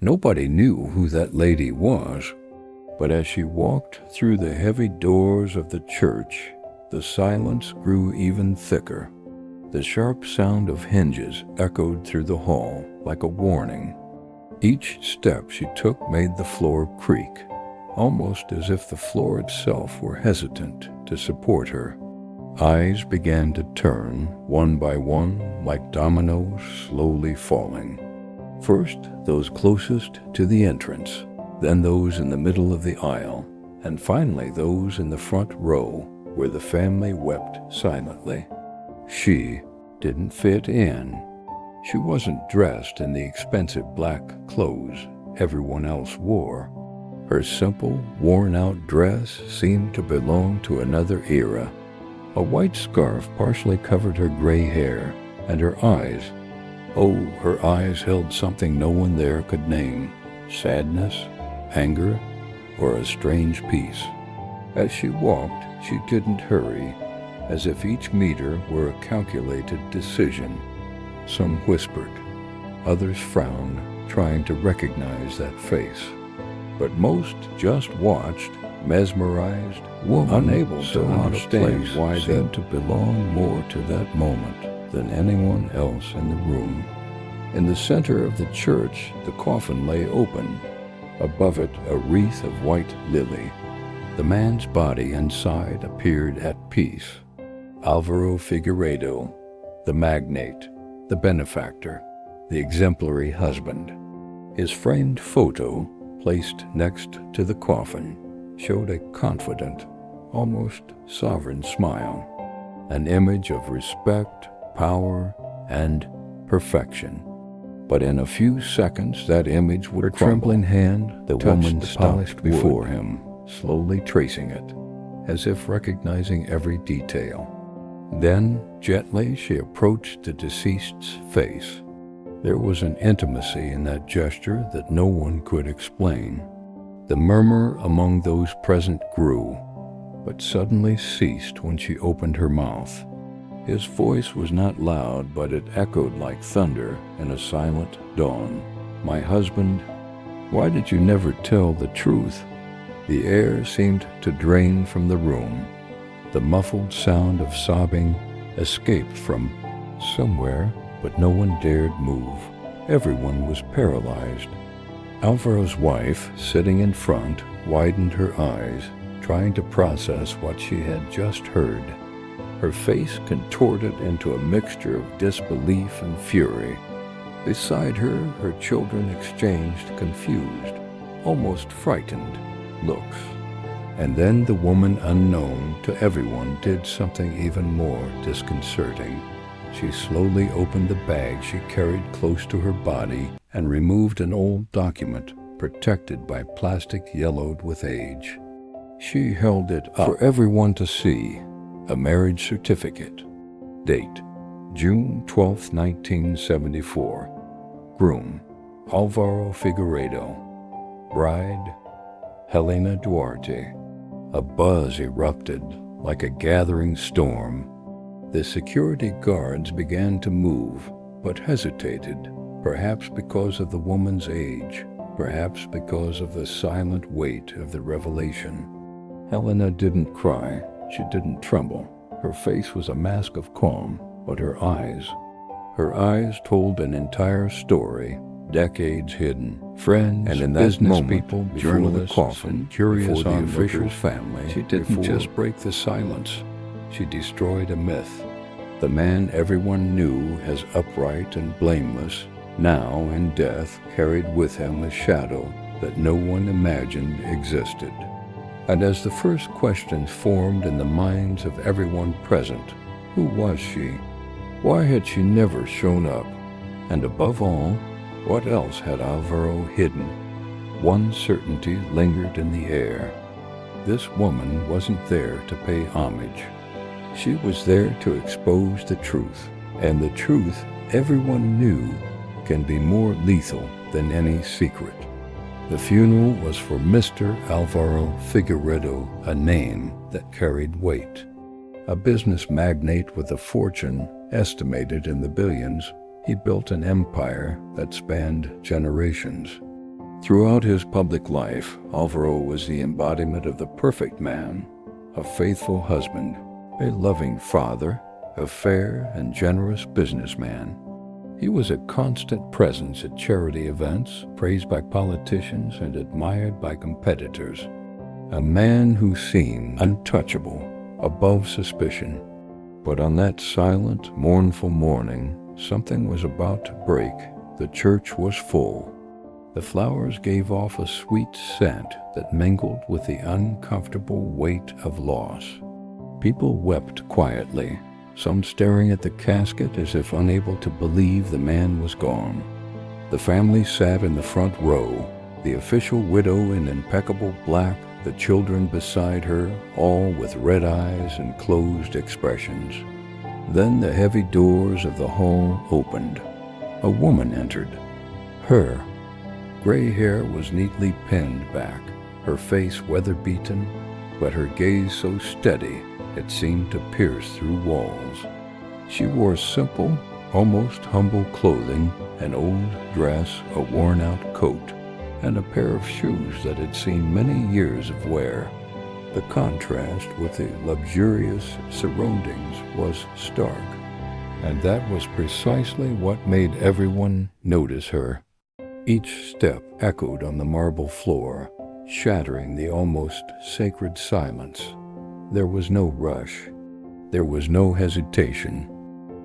Nobody knew who that lady was, but as she walked through the heavy doors of the church, the silence grew even thicker. The sharp sound of hinges echoed through the hall like a warning. Each step she took made the floor creak, almost as if the floor itself were hesitant to support her. Eyes began to turn, one by one, like dominoes slowly falling. First, those closest to the entrance, then those in the middle of the aisle, and finally those in the front row where the family wept silently. She didn't fit in. She wasn't dressed in the expensive black clothes everyone else wore. Her simple, worn-out dress seemed to belong to another era. A white scarf partially covered her gray hair, and her eyes, her eyes held something no one there could name: sadness, anger, or a strange peace. As she walked, she didn't hurry, as if each meter were a calculated decision. Some whispered, others frowned, trying to recognize that face. But most just watched, mesmerized, unable to understand why they seemed to belong more to that moment than anyone else in the room. In the center of the church, the coffin lay open. Above it, a wreath of white lily. The man's body inside appeared at peace. Alvaro Figueiredo, the magnate, the benefactor, the exemplary husband. His framed photo, placed next to the coffin, showed a confident, almost sovereign smile, an image of respect, power, and perfection. But in a few seconds that image would crumble. Her trembling hand, the woman stopped before him, slowly tracing it, as if recognizing every detail. Then, gently, she approached the deceased's face. There was an intimacy in that gesture that no one could explain. The murmur among those present grew, but suddenly ceased when she opened her mouth. His voice was not loud, but it echoed like thunder in a silent dawn. "My husband, why did you never tell the truth?" The air seemed to drain from the room. The muffled sound of sobbing escaped from somewhere, but no one dared move. Everyone was paralyzed. Alvaro's wife, sitting in front, widened her eyes, trying to process what she had just heard. Her face contorted into a mixture of disbelief and fury. Beside her, her children exchanged confused, almost frightened looks. And then the woman unknown to everyone did something even more disconcerting. She slowly opened the bag she carried close to her body and removed an old document protected by plastic yellowed with age. She held it up for everyone to see. A marriage certificate. Date: June 12, 1974. Groom: Alvaro Figueiredo. Bride: Helena Duarte. A buzz erupted like a gathering storm. The security guards began to move, but hesitated, perhaps because of the woman's age, perhaps because of the silent weight of the revelation. Helena didn't cry. She didn't tremble. Her face was a mask of calm, but her eyes told an entire story, decades hidden. Friends, and in that business moment, people, journalists, the coffin, curious the official family, she didn't just break the silence. She destroyed a myth. The man everyone knew as upright and blameless, now in death carried with him a shadow that no one imagined existed. And as the first questions formed in the minds of everyone present, who was she? Why had she never shown up? And above all, what else had Alvaro hidden? One certainty lingered in the air. This woman wasn't there to pay homage. She was there to expose the truth, and the truth everyone knew can be more lethal than any secret. The funeral was for Mr. Alvaro Figueiredo, a name that carried weight. A business magnate with a fortune estimated in the billions, he built an empire that spanned generations. Throughout his public life, Alvaro was the embodiment of the perfect man, a faithful husband, a loving father, a fair and generous businessman. He was a constant presence at charity events, praised by politicians and admired by competitors. A man who seemed untouchable, above suspicion. But on that silent, mournful morning, something was about to break. The church was full. The flowers gave off a sweet scent that mingled with the uncomfortable weight of loss. People wept quietly, some staring at the casket as if unable to believe the man was gone. The family sat in the front row, the official widow in impeccable black, the children beside her, all with red eyes and closed expressions. Then the heavy doors of the hall opened. A woman entered. Her gray hair was neatly pinned back, her face weather-beaten, but her gaze so steady it seemed to pierce through walls. She wore simple, almost humble clothing, an old dress, a worn-out coat, and a pair of shoes that had seen many years of wear. The contrast with the luxurious surroundings was stark, and that was precisely what made everyone notice her. Each step echoed on the marble floor, shattering the almost sacred silence. There was no rush. There was no hesitation.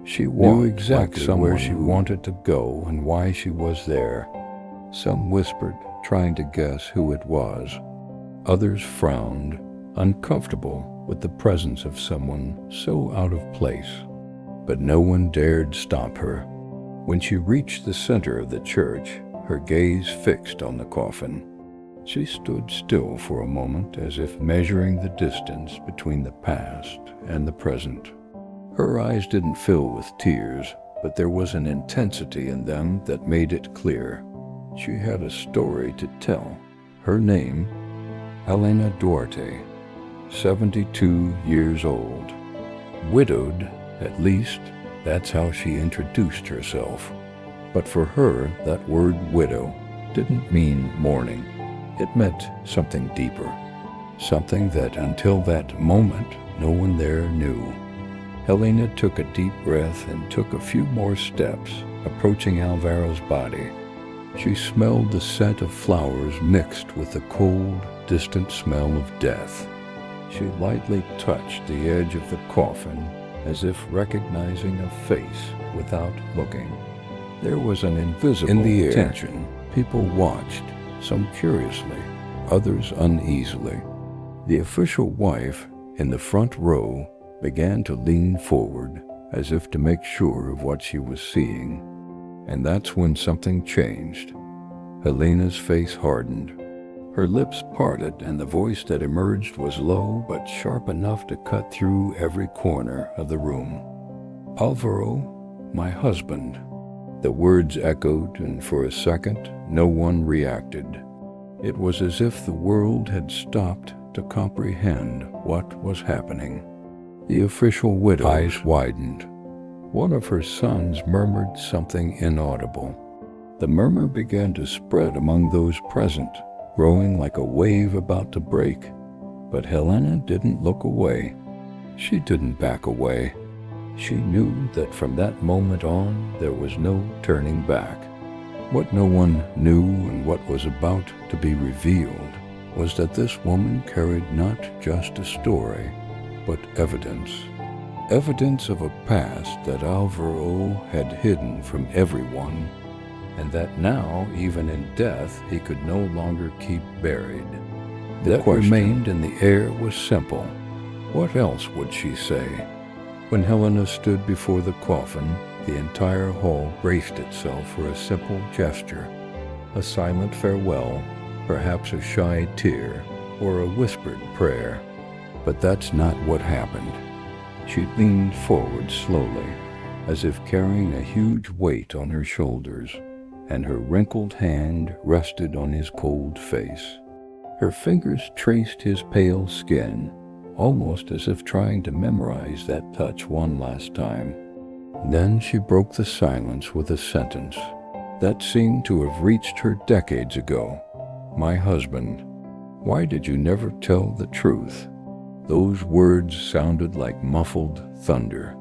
She knew exactly where she wanted to go and why she was there. Some whispered, trying to guess who it was. Others frowned, uncomfortable with the presence of someone so out of place. But no one dared stop her. When she reached the center of the church, her gaze fixed on the coffin, she stood still for a moment as if measuring the distance between the past and the present. Her eyes didn't fill with tears, but there was an intensity in them that made it clear. She had a story to tell. Her name, Helena Duarte, 72 years old. Widowed, at least, that's how she introduced herself. But for her, that word widow didn't mean mourning. It meant something deeper, something that until that moment no one there knew. Helena took a deep breath and took a few more steps, approaching Alvaro's body. She smelled the scent of flowers mixed with the cold, distant smell of death. She lightly touched the edge of the coffin, as if recognizing a face without looking. There was an invisible tension. People watched, some curiously, others uneasily. The official wife, in the front row, began to lean forward, as if to make sure of what she was seeing. And that's when something changed. Helena's face hardened. Her lips parted, and the voice that emerged was low but sharp enough to cut through every corner of the room. "Alvaro, my husband." The words echoed, and for a second, no one reacted. It was as if the world had stopped to comprehend what was happening. The official widow's eyes widened. One of her sons murmured something inaudible. The murmur began to spread among those present, growing like a wave about to break. But Helena didn't look away. She didn't back away. She knew that from that moment on, there was no turning back. What no one knew and what was about to be revealed was that this woman carried not just a story, but evidence. Evidence of a past that Alvaro had hidden from everyone, and that now, even in death, he could no longer keep buried. That remained in the air was simple. What else would she say? When Helena stood before the coffin, the entire hall braced itself for a simple gesture, a silent farewell, perhaps a shy tear, or a whispered prayer. But that's not what happened. She leaned forward slowly, as if carrying a huge weight on her shoulders, and her wrinkled hand rested on his cold face. Her fingers traced his pale skin, almost as if trying to memorize that touch one last time. Then she broke the silence with a sentence that seemed to have reached her decades ago. my husband. Why did you never tell the truth?" Those words sounded like muffled thunder.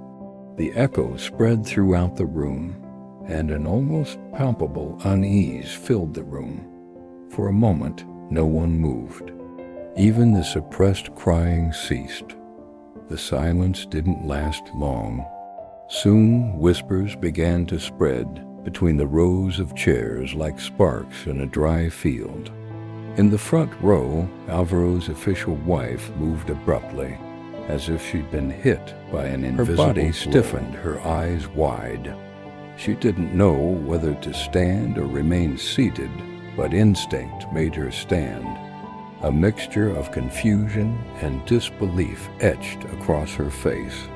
The echo spread throughout the room, and an almost palpable unease filled the room. For a moment, no one moved. Even the suppressed crying ceased. The silence didn't last long. Soon, whispers began to spread between the rows of chairs like sparks in a dry field. In the front row, Alvaro's official wife moved abruptly, as if she'd been hit by an invisible blow. Her body stiffened, her eyes wide. She didn't know whether to stand or remain seated, but instinct made her stand. A mixture of confusion and disbelief etched across her face.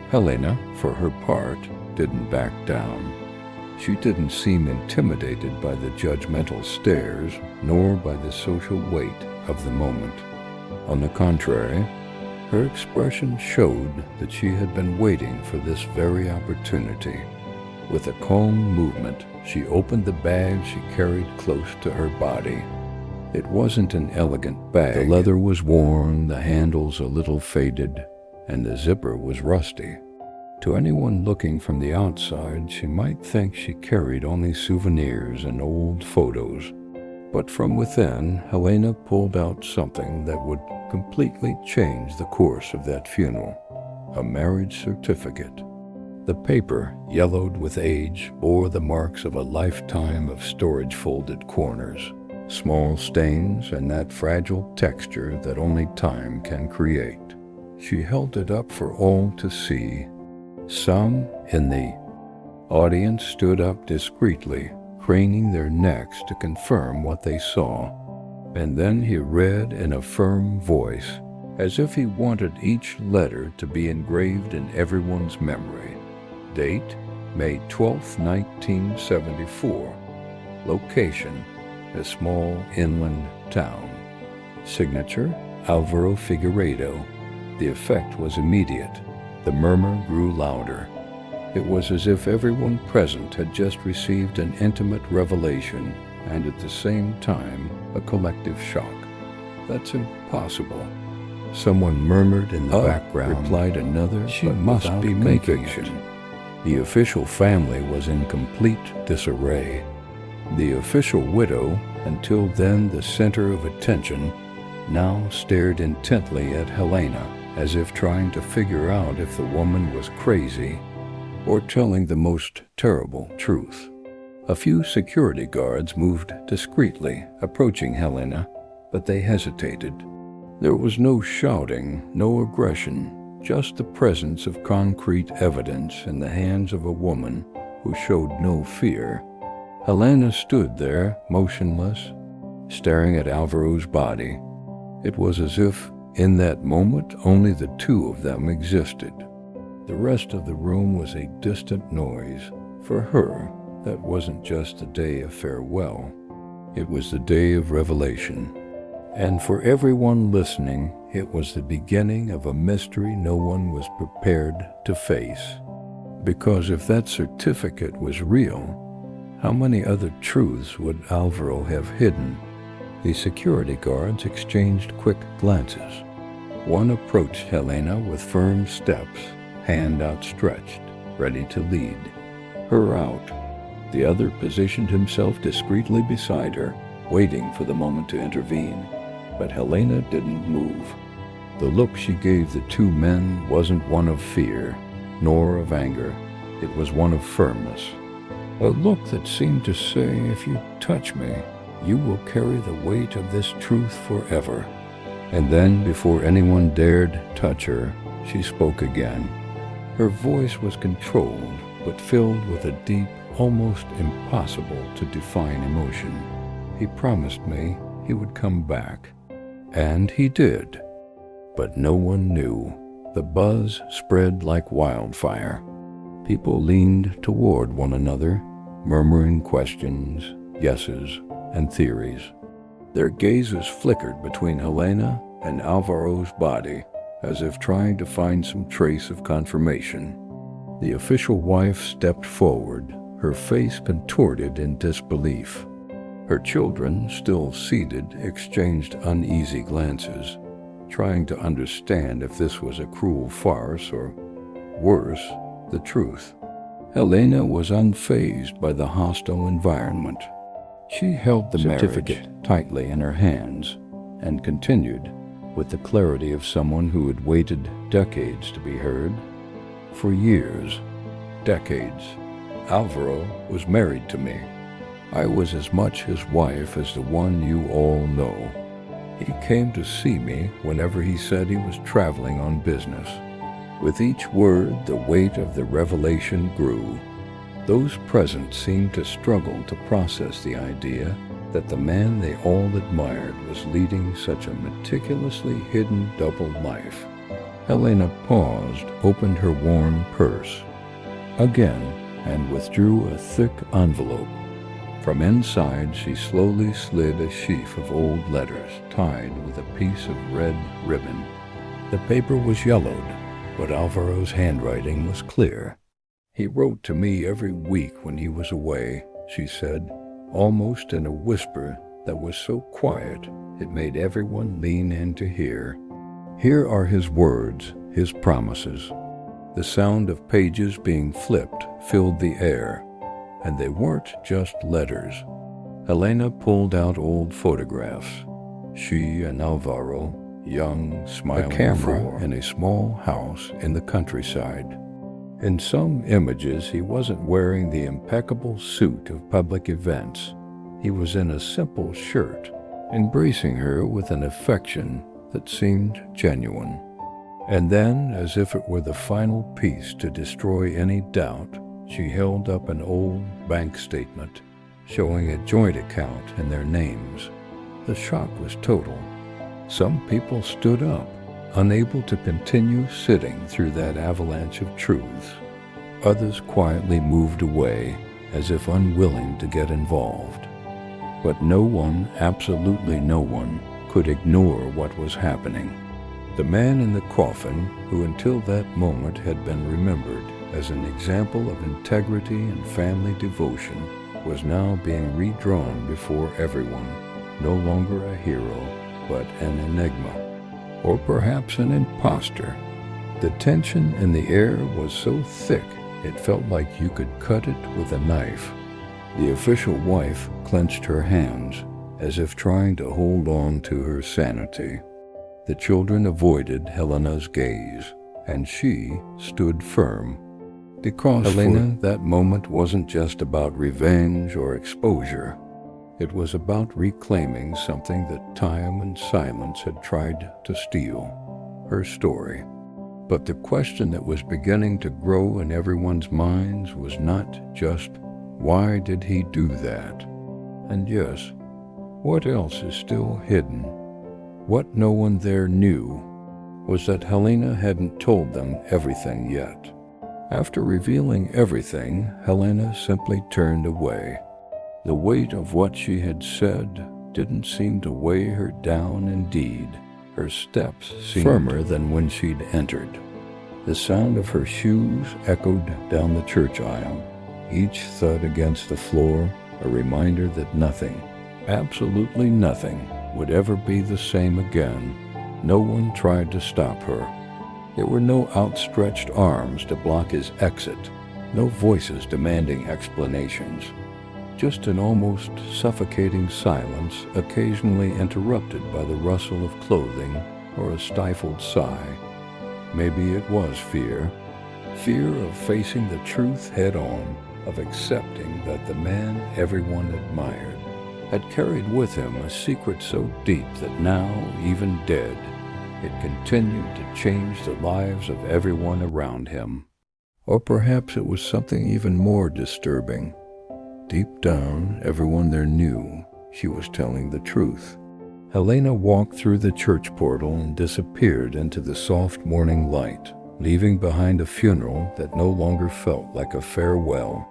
Helena, for her part, didn't back down. She didn't seem intimidated by the judgmental stares, nor by the social weight of the moment. On the contrary, her expression showed that she had been waiting for this very opportunity. With a calm movement, she opened the bag she carried close to her body. It wasn't an elegant bag. The leather was worn, the handles a little faded, and the zipper was rusty. To anyone looking from the outside, she might think she carried only souvenirs and old photos. But from within, Helena pulled out something that would completely change the course of that funeral: a marriage certificate. The paper, yellowed with age, bore the marks of a lifetime of storage-folded corners, small stains, and that fragile texture that only time can create. She held it up for all to see. Some in the audience stood up discreetly, craning their necks to confirm what they saw. And then he read in a firm voice, as if he wanted each letter to be engraved in everyone's memory. Date, May 12, 1974. Location, a small inland town. Signature, Alvaro Figueiredo. The effect was immediate. The murmur grew louder. It was as if everyone present had just received an intimate revelation, and at the same time, a collective shock. "That's impossible," someone murmured in the background. Replied another, "She must be making it." The official family was in complete disarray. The official widow, until then the center of attention, now stared intently at Helena, as if trying to figure out if the woman was crazy or telling the most terrible truth. A few security guards moved discreetly, approaching Helena, but they hesitated. There was no shouting, no aggression, just the presence of concrete evidence in the hands of a woman who showed no fear. Helena stood there, motionless, staring at Alvaro's body. It was as if, in that moment, only the two of them existed. The rest of the room was a distant noise. For her, that wasn't just a day of farewell. It was the day of revelation. And for everyone listening, it was the beginning of a mystery no one was prepared to face. Because if that certificate was real, how many other truths would Alvaro have hidden? The security guards exchanged quick glances. One approached Helena with firm steps, hand outstretched, ready to lead her out. The other positioned himself discreetly beside her, waiting for the moment to intervene. But Helena didn't move. The look she gave the two men wasn't one of fear, nor of anger. It was one of firmness. A look that seemed to say, "If you touch me, you will carry the weight of this truth forever." And then, before anyone dared touch her, she spoke again. Her voice was controlled, but filled with a deep, almost impossible to define emotion. "He promised me he would come back." And he did. But no one knew. The buzz spread like wildfire. People leaned toward one another, murmuring questions, guesses, and theories. Their gazes flickered between Helena and Alvaro's body, as if trying to find some trace of confirmation. The official wife stepped forward, her face contorted in disbelief. Her children, still seated, exchanged uneasy glances, trying to understand if this was a cruel farce or, worse, the truth. Helena was unfazed by the hostile environment. She held the certificate tightly in her hands and continued, with the clarity of someone who had waited decades to be heard. For years, decades, Alvaro was married to me. I was as much his wife as the one you all know. He came to see me whenever he said he was traveling on business. With each word, the weight of the revelation grew. Those present seemed to struggle to process the idea that the man they all admired was leading such a meticulously hidden double life. Helena paused, opened her worn purse again, and withdrew a thick envelope. From inside, she slowly slid a sheaf of old letters tied with a piece of red ribbon. The paper was yellowed, but Alvaro's handwriting was clear. He wrote to me every week when he was away, she said, almost in a whisper that was so quiet it made everyone lean in to hear. Here are his words, his promises. The sound of pages being flipped filled the air, and they weren't just letters. Helena pulled out old photographs. She and Alvaro, young, smiling, a camera in a small house in the countryside. In some images, he wasn't wearing the impeccable suit of public events. He was in a simple shirt, embracing her with an affection that seemed genuine. And then, as if it were the final piece to destroy any doubt, she held up an old bank statement, showing a joint account in their names. The shock was total. Some people stood up, unable to continue sitting through that avalanche of truths. Others quietly moved away, as if unwilling to get involved. But no one, absolutely no one, could ignore what was happening. The man in the coffin, who until that moment had been remembered as an example of integrity and family devotion, was now being redrawn before everyone, no longer a hero, but an enigma, or perhaps an imposter. The tension in the air was so thick it felt like you could cut it with a knife. The official wife clenched her hands, as if trying to hold on to her sanity. The children avoided Helena's gaze, and she stood firm. Because Helena, that moment wasn't just about revenge or exposure. It was about reclaiming something that time and silence had tried to steal, her story. But the question that was beginning to grow in everyone's minds was not just, why did he do that? And yes, what else is still hidden? What no one there knew was that Helena hadn't told them everything yet. After revealing everything, Helena simply turned away. The weight of what she had said didn't seem to weigh her down. Indeed, her steps seemed firmer than when she'd entered. The sound of her shoes echoed down the church aisle, each thud against the floor a reminder that nothing, absolutely nothing, would ever be the same again. No one tried to stop her. There were no outstretched arms to block his exit, no voices demanding explanations. Just an almost suffocating silence, occasionally interrupted by the rustle of clothing or a stifled sigh. Maybe it was fear. Fear of facing the truth head-on, of accepting that the man everyone admired had carried with him a secret so deep that now, even dead, it continued to change the lives of everyone around him. Or perhaps it was something even more disturbing. Deep down, everyone there knew she was telling the truth. Helena walked through the church portal and disappeared into the soft morning light, leaving behind a funeral that no longer felt like a farewell,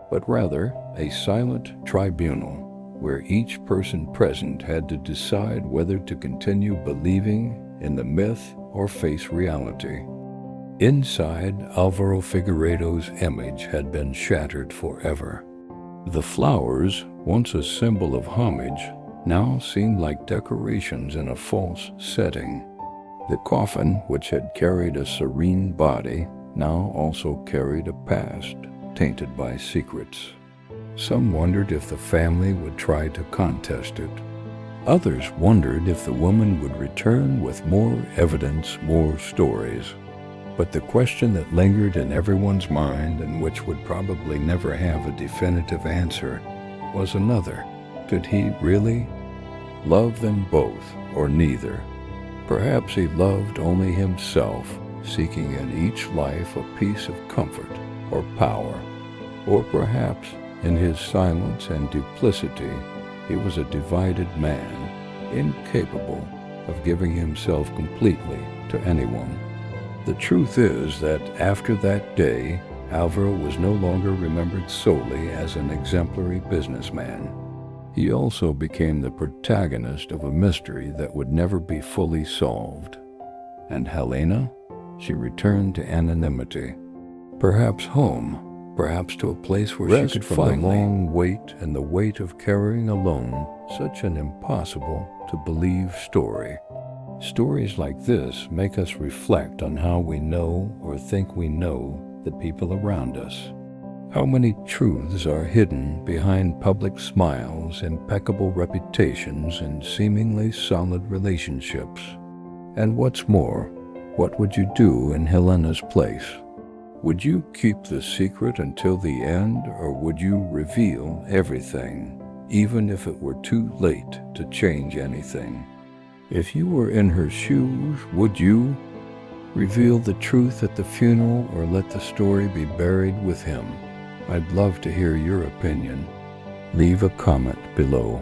but rather a silent tribunal where each person present had to decide whether to continue believing in the myth or face reality. Inside, Alvaro Figueiredo's image had been shattered forever. The flowers, once a symbol of homage, now seemed like decorations in a false setting. The coffin, which had carried a serene body, now also carried a past tainted by secrets. Some wondered if the family would try to contest it. Others wondered if the woman would return with more evidence, more stories. But the question that lingered in everyone's mind, and which would probably never have a definitive answer, was another. Did he really love them both, or neither? Perhaps he loved only himself, seeking in each life a piece of comfort or power. Or perhaps, in his silence and duplicity, he was a divided man, incapable of giving himself completely to anyone. The truth is that after that day, Alvaro was no longer remembered solely as an exemplary businessman. He also became the protagonist of a mystery that would never be fully solved. And Helena? She returned to anonymity. Perhaps home, perhaps to a place where she could find the long wait and the weight of carrying alone such an impossible to believe story. Stories like this make us reflect on how we know or think we know the people around us. How many truths are hidden behind public smiles, impeccable reputations, and seemingly solid relationships? And what's more, what would you do in Helena's place? Would you keep the secret until the end, or would you reveal everything, even if it were too late to change anything? If you were in her shoes, would you reveal the truth at the funeral, or let the story be buried with him? I'd love to hear your opinion. Leave a comment below.